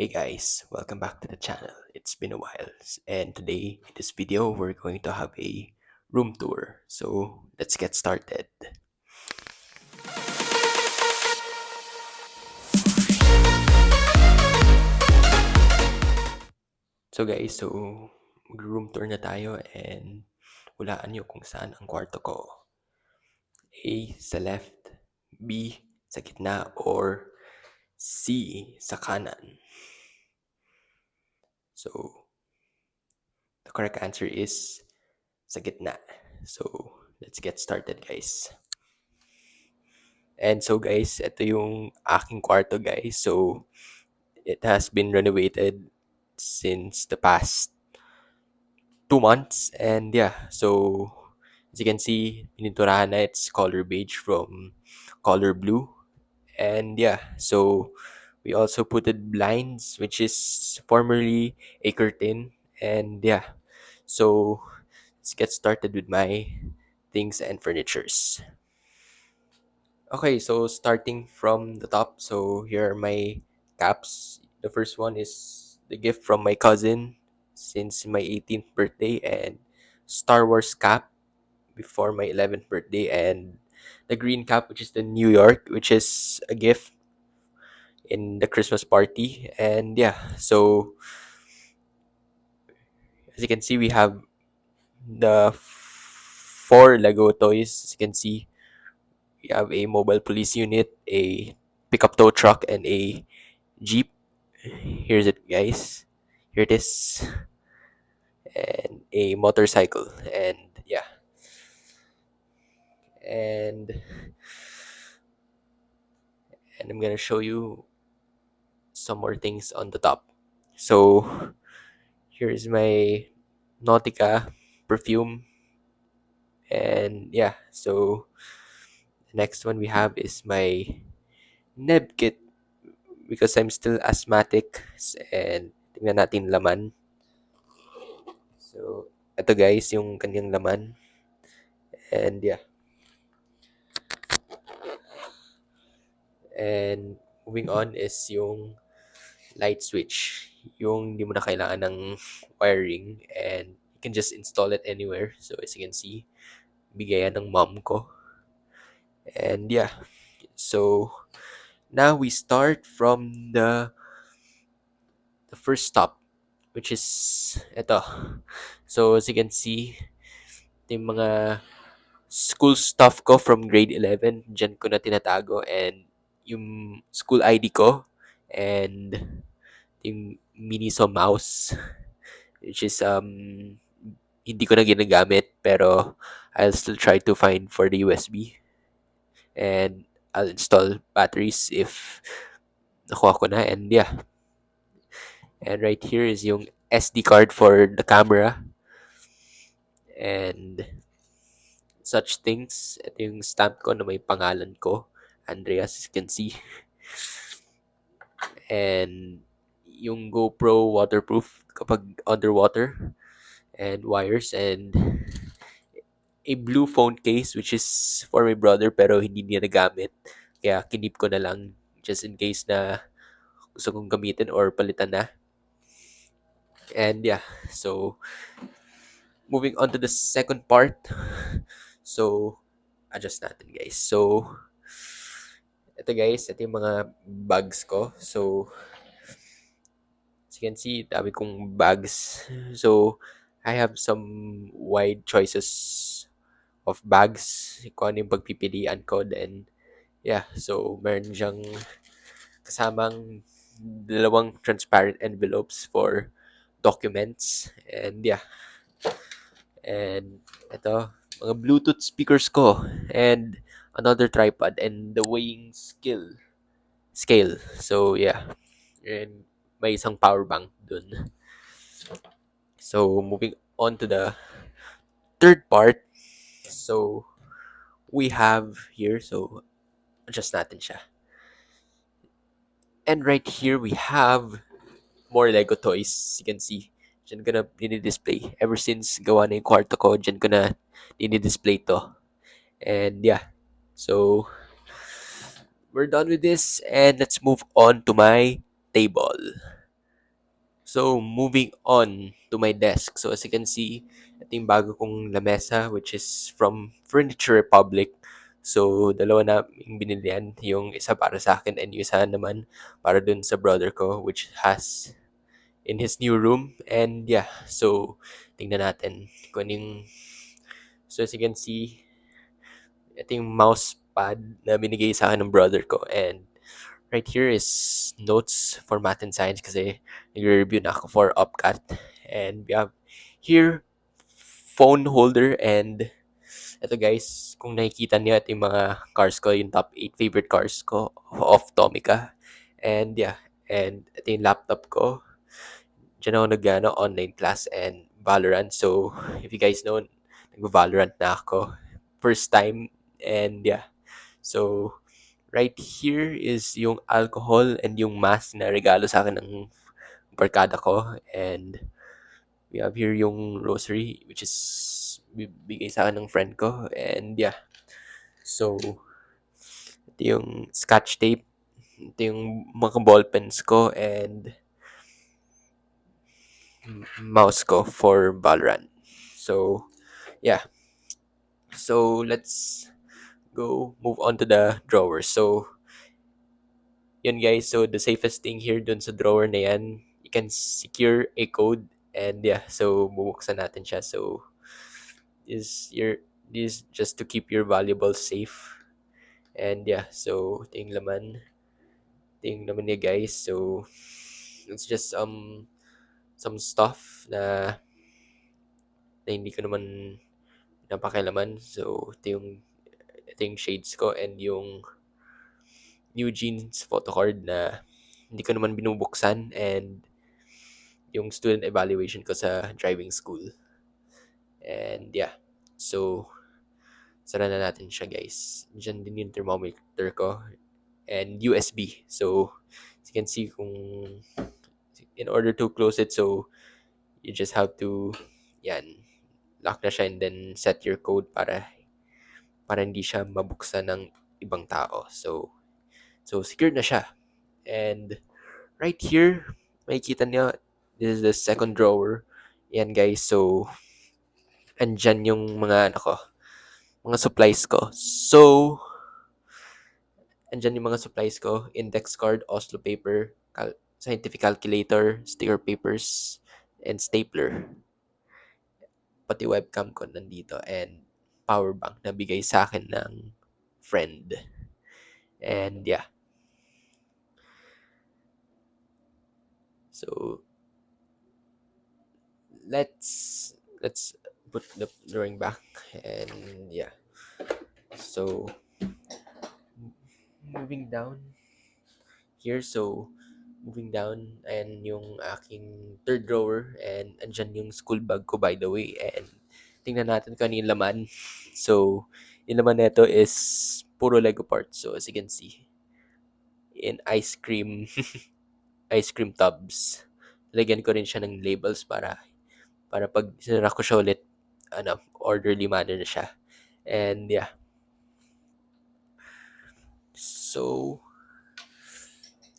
Hey guys, welcome back to the channel. It's been a while, and today in this video we're going to have a room tour. So let's get started. So guys, mag-room tour na tayo and hulaan nyo kung saan ang kwarto ko. A sa left, B sa gitna, or C sa kanan. So the correct answer is sa gitna. So let's get started guys. And so guys, ito yung aking kwarto guys. So it has been renovated since the past 2 months. And yeah, so as you can see, pininturahan na, it's color beige from color blue. And yeah, so we also putted blinds, which is formerly a curtain. And yeah, so let's get started with my things and furnitures. Okay, so starting from the top, so here are my caps. The first one is the gift from my cousin since my 18th birthday, and Star Wars cap before my 11th birthday, and the green cap, which is the New York, which is a gift in the Christmas party. And yeah, so as you can see, we have the four Lego toys. As you can see, we have a mobile police unit, a pickup tow truck, and a Jeep. Here's it, guys. Here it is, and a motorcycle, and yeah, and I'm gonna show you some more things on the top. So here's my Nautica perfume, and yeah. So the next one we have is my Neb kit because I'm still asthmatic, and tingnan natin laman. So ito guys yung kanyang laman, and yeah. And moving on is yung light switch. Yung hindi mo na kailangan ng wiring and you can just install it anywhere. So as you can see, bigay yan ng mom ko. And yeah, so now we start from the first stop, which is ito. So as you can see, ito yung mga school stuff ko from grade 11. Diyan ko na tinatago, and yung school ID ko, and yung Miniso mouse, which is hindi ko na ginagamit, pero I'll still try to find for the USB, and I'll install batteries if nakuha ko na. And yeah, and right here is yung SD card for the camera and such things. Ito yung stamp ko na may pangalan ko, Andreas, as you can see. And yung GoPro waterproof kapag underwater, and wires, and a blue phone case which is for my brother pero hindi niya nagamit. Kaya kinip ko na lang just in case na gusto kong gamitin or palitan na. And yeah, so moving on to the second part. So adjust natin guys. So ito guys, ito yung mga bags ko. So as you can see, dami kong bags. So I have some wide choices of bags kung ano yung pagpipilian ko. Then yeah, so meron siyang kasamang dalawang transparent envelopes for documents. And yeah, and ito, mga Bluetooth speakers ko, and another tripod, and the weighing scale. So yeah, and may isang power bank dun. So moving on to the third part. So we have here, so adjust natin siya. And right here we have more Lego toys. You can see, dyan ko na dinidisplay. Ever since gawa na yung kwarto ko, dyan ko na dinidisplay to. And yeah, so we're done with this, and let's move on to my table. So, moving on to my desk. So, as you can see, ito yung bago kong lamesa, which is from Furniture Republic. So, dalawa na yung binili yan. Yung isa para sa akin and yung isa naman para dun sa brother ko, which has in his new room. And yeah, so, tingnan natin kung ano yung... So, as you can see, ito yung mouse pad na binigay sa akin ng brother ko. And right here is notes for math and science kasi nag-review na ako for UpCat. And we have here phone holder and ito guys, kung nakikita niyo ito yung mga cars ko, yung top 8 favorite cars ko of Tomica. And yeah, and ito yung laptop ko. Diyan ako online class and Valorant. So, if you guys know, nag-Valorant na ako. First time. And yeah. So, right here is yung alcohol and yung mask na regalo sa akin ng barkada ko. And we have here yung rosary, which is bigay sa akin ng friend ko. And yeah. So, ito yung scotch tape. Ito yung mga ballpens ko and mouse ko for Valorant. So, yeah. So, let's go move on to the drawer. So, yun guys. So, the safest thing here dun sa drawer na yan, you can secure a code. And yeah, so, bubuksan natin siya. So, is your this just to keep your valuables safe. And yeah, so, ito yung laman. Ito yung laman niya guys. So, it's just some stuff na hindi ko naman napakialaman. So, ito yung shades ko and yung New Jeans photocard na hindi ko naman binubuksan and yung student evaluation ko sa driving school. And yeah, so sara na natin siya guys. Diyan din yung thermometer ko and USB. So, as you can see kung in order to close it, so you just have to yan, lock na siya and then set your code para hindi siya mabuksan ng ibang tao. So secured na siya. And right here, makikita niyo, this is the second drawer. Yan guys, so andyan yung mga ano ko, mga supplies ko. So, andyan yung mga supplies ko, index card, Oslo paper, scientific calculator, sticker papers, and stapler. Pati webcam ko nandito and power bank na bigay sa akin ng friend. And yeah. So, let's put the drawing back and yeah. So, moving down here. So, moving down and yung aking third drawer and andyan yung school bag ko by the way and tingnan natin kung ano yung laman. So, yung laman nito is puro Lego parts. So, as you can see, in ice cream tubs. Lagyan ko rin siya ng labels para pag sinara ko siya ulit, orderly manner na siya. And yeah. So,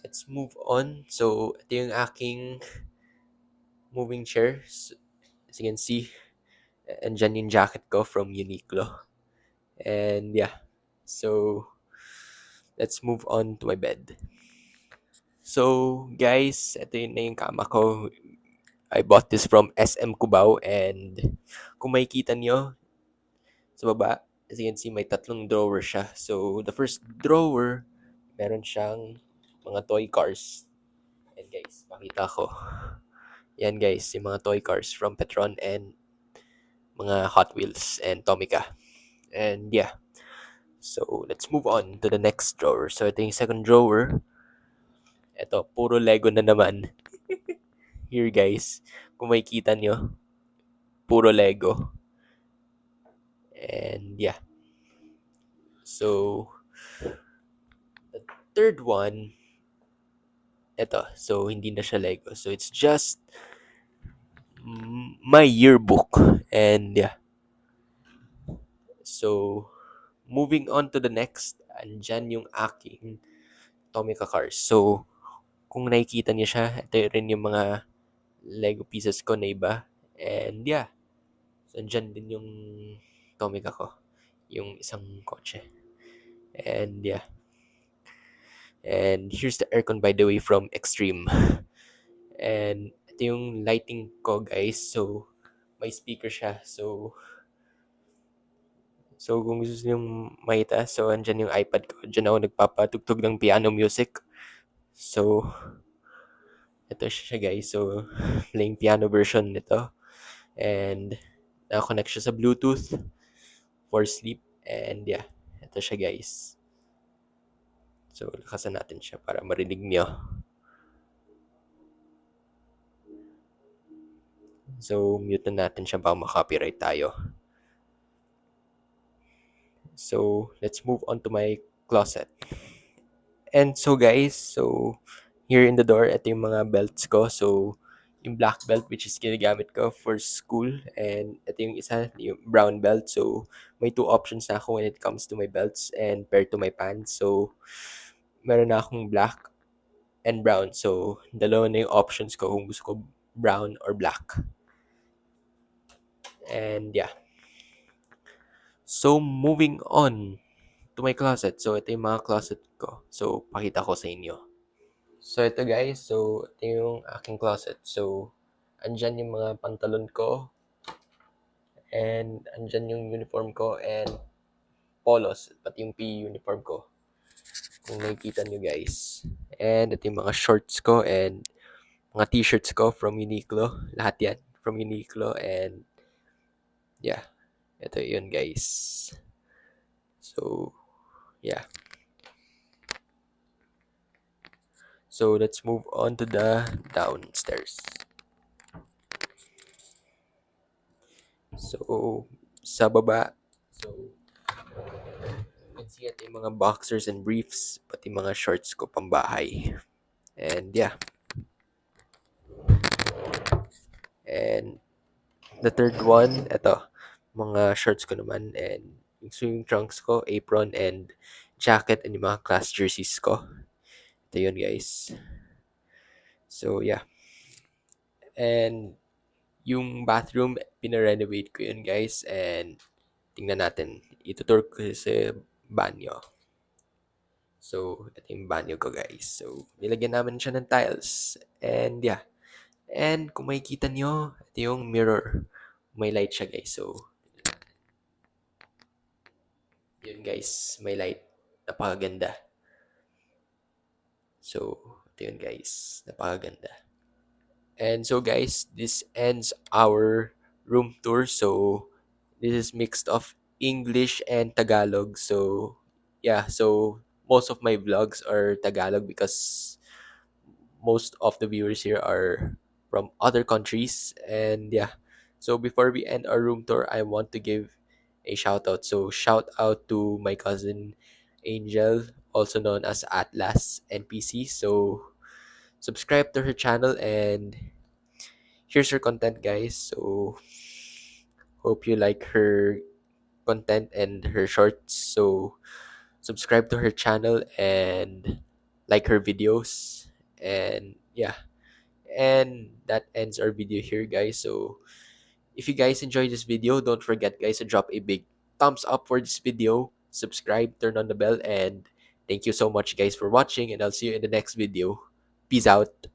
let's move on. So, ito yung aking moving chair. So, as you can see, andyan yung jacket ko from Uniqlo. And yeah. So, let's move on to my bed. So, guys, ito yun na yung kama ko. I bought this from SM Cubao and kung makikita nyo sa baba, as you can see, may tatlong drawer siya. So, the first drawer, meron siyang mga toy cars. And guys, pakita ko. Yan guys, yung mga toy cars from Petron and mga Hot Wheels and Tomica. And yeah, so let's move on to the next drawer. So, ito yung second drawer. Ito, puro Lego na naman. Here guys, kung makikita nyo, puro Lego. And yeah. So, the third one, ito. So, hindi na siya Lego. So, it's just my yearbook. And yeah. So, moving on to the next, andyan yung aking Tomica cars. So, kung nakikita niyo siya, ito rin yung mga Lego pieces ko na iba. And yeah, so andyan din yung Tomica ko, yung isang kotse. And yeah, and here's the aircon by the way from Extreme. And ito yung lighting ko guys. So may speaker siya. So kung gusto niyo makita, so andyan yung iPad ko. Diyan ako nagpapatugtog ng piano music. So ito siya guys. So playing piano version nito. And nakakonect siya sa Bluetooth for sleep. And yeah, ito siya guys. So lakasan natin siya para marinig niyo. So mute na natin siya baka ma-copyright tayo. So let's move on to my closet. And so guys, so here in the door, ito yung mga belts ko. So yung black belt which is ginagamit ko for school, and ito yung isa, yung brown belt. So may two options na ako when it comes to my belts and paired to my pants. So meron na akong black and brown. So dalawa na yung options ko kung gusto ko brown or black. And yeah. So moving on to my closet. So ito yung mga closet ko. So pakita ko sa inyo. So ito guys, so ito yung aking closet. So andyan yung mga pantalon ko and andyan yung uniform ko and polos, pati yung PE uniform ko. Kung nakikita nyo guys. And ito yung mga shorts ko and mga t-shirts ko from Uniqlo. Lahat yan from Uniqlo, and yeah, ito yun guys. So yeah. So let's move on to the downstairs. So sa baba, so you can see ito yung mga boxers and briefs, pati mga shorts ko pambahay. And yeah. And the third one, ito, mga shorts ko naman, and yung swimming trunks ko, apron, and jacket, and yung mga class jerseys ko. Ito yun, guys. So, yeah. And yung bathroom, pinarenovate ko yun, guys. And tingnan natin. Itutur ko sa banyo. So, ito yung banyo ko, guys. So, nilagyan namin siya ng tiles. And, yeah. And, kung makikita nyo, ito yung mirror. May light siya, guys. So, yun, guys. May light. Napakaganda. So, ito yun, guys. Napakaganda. And so, guys, this ends our room tour. So, this is mixed of English and Tagalog. So, yeah. So, most of my vlogs are Tagalog because most of the viewers here are from other countries. And yeah, so before we end our room tour, I want to give a shout out. So shout out to my cousin Angel, also known as Atlas NPC. So subscribe to her channel, and here's her content, guys. So hope you like her content and her shorts. So subscribe to her channel and like her videos. And yeah, and that ends our video here, guys. So if you guys enjoyed this video, don't forget, guys, to drop a big thumbs up for this video, subscribe, turn on the bell, and thank you so much, guys, for watching, and I'll see you in the next video. Peace out.